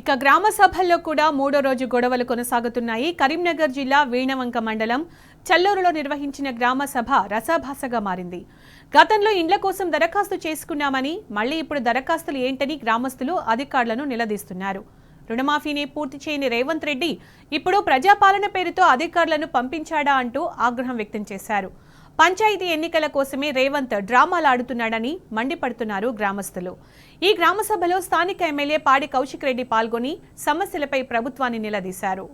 ఇక గ్రామ సభల్లో కూడా మూడో రోజు గొడవలు కొనసాగుతున్నాయి. కరీంనగర్ జిల్లా వీణవంక మండలం చల్లూరులో నిర్వహించిన గ్రామ సభ రసాభాసగా మారింది. గతంలో ఇండ్ల కోసం దరఖాస్తు చేసుకున్నామని మళ్లీ ఇప్పుడు దరఖాస్తులు ఏంటని గ్రామస్తులు అధికారులను నిలదీస్తున్నారు. రుణమాఫీని పూర్తి చేయని రేవంత్ రెడ్డి ఇప్పుడు ప్రజాపాలన పేరుతో అధికారులను పంపించాడా అంటూ ఆగ్రహం వ్యక్తం చేశారు. పంచాయతీ ఎన్నికల కోసమే రేవంత్ డ్రామాలాడుతున్నాడని మండిపడుతున్నారు గ్రామస్తులు. ఈ గ్రామ సభలో స్థానిక ఎమ్మెల్యే పాడి కౌశిక్ రెడ్డి పాల్గొని సమస్యలపై ప్రభుత్వాన్ని నిలదీశారు.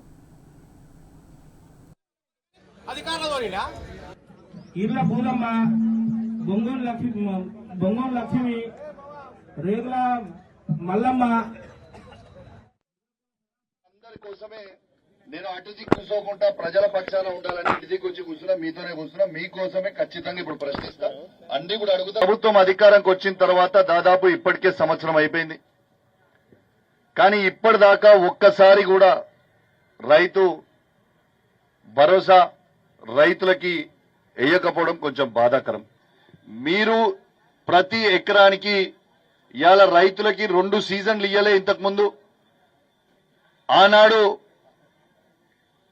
నేను అటుది కూర్చోకుండా ప్రజల పక్షాన ఉండాలని ఇంటికి వచ్చి కూర్చున్నా, మీతోనే కూర్చున్నా, మీకోసమే ఖచ్చితంగా ఇప్పుడు ప్రశ్నిస్తా. అన్ని కూడా అడుగుతా. ప్రభుత్వం అధికారంకి వచ్చిన తర్వాత దాదాపు ఇప్పటికే సంవత్సరం అయిపోయింది. కానీ ఇప్పటిదాకా ఒక్కసారి కూడా రైతు భరోసా రైతులకి వేయకపోవడం కొంచెం బాధాకరం. మీరు ప్రతి ఎకరానికి ఇవాళ రైతులకి 2 సీజన్లు ఇయ్యలే. ఇంతకుముందు ఆనాడు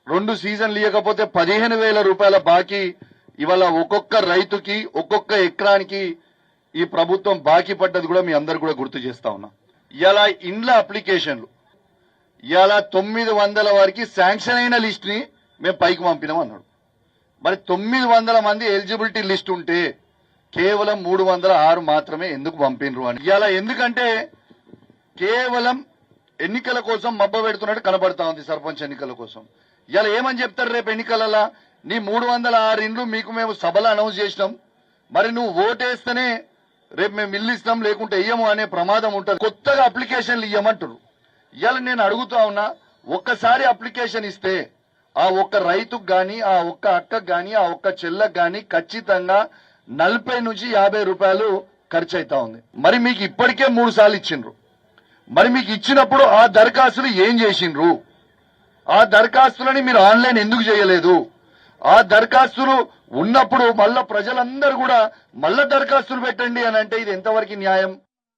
2 సీజన్లు ఇవ్వకపోతే 15,000 రూపాయల బాకీ ఇవాళ ఒక్కొక్క రైతుకి ఒక్కొక్క ఎకరానికి ఈ ప్రభుత్వం బాకీ పడ్డది కూడా మీ అందరు కూడా గుర్తు చేస్తా ఉన్నా. ఇలా ఇండ్ల అప్లికేషన్లు ఇలా 900 వారికి శాంక్షన్ అయిన లిస్ట్ ని మేము పైకి పంపినాం అన్నాడు. మరి 900 మంది ఎలిజిబిలిటీ లిస్ట్ ఉంటే కేవలం 306 మాత్రమే ఎందుకు పంపినరు అని. ఇలా ఎందుకంటే కేవలం ఎన్నికల కోసం మబ్బ పెడుతున్నట్టు కనబడతా ఉంది. సర్పంచ్ ఎన్నికల కోసం ఇలా ఏమని చెప్తారు రేపు ఎన్నికలలో, నీ 306 ఇండ్లు మీకు మేము సభలో అనౌన్స్ చేసినాం, మరి నువ్వు ఓటేస్తేనే రేపు మేము ఇల్లు ఇస్తాం లేకుంటే ఇయ్యము అనే ప్రమాదం ఉంటుంది. కొత్తగా అప్లికేషన్లు ఇయ్యమంటారు. ఇవాళ నేను అడుగుతా ఉన్నా, ఒక్కసారి అప్లికేషన్ ఇస్తే ఆ ఒక్క రైతుకు గాని, ఆ ఒక్క అక్కకు గాని, ఆ ఒక్క చెల్లకు గాని ఖచ్చితంగా 40 నుంచి 50 రూపాయలు ఖర్చు అవుతా ఉంది. మరి మీకు ఇప్పటికే 3 సార్లు ఇచ్చిండ్రు. మరి మీకు ఇచ్చినప్పుడు ఆ దరఖాస్తులు ఏం చేసిండ్రు? ఆ దరఖాస్తులని మీరు ఆన్లైన్ ఎందుకు చేయలేదు? ఆ దరఖాస్తులు ఉన్నప్పుడు మళ్ళా ప్రజలందరూ కూడా మళ్ళా దరఖాస్తులు పెట్టండి అని అంటే ఇది ఎంతవరకు న్యాయం?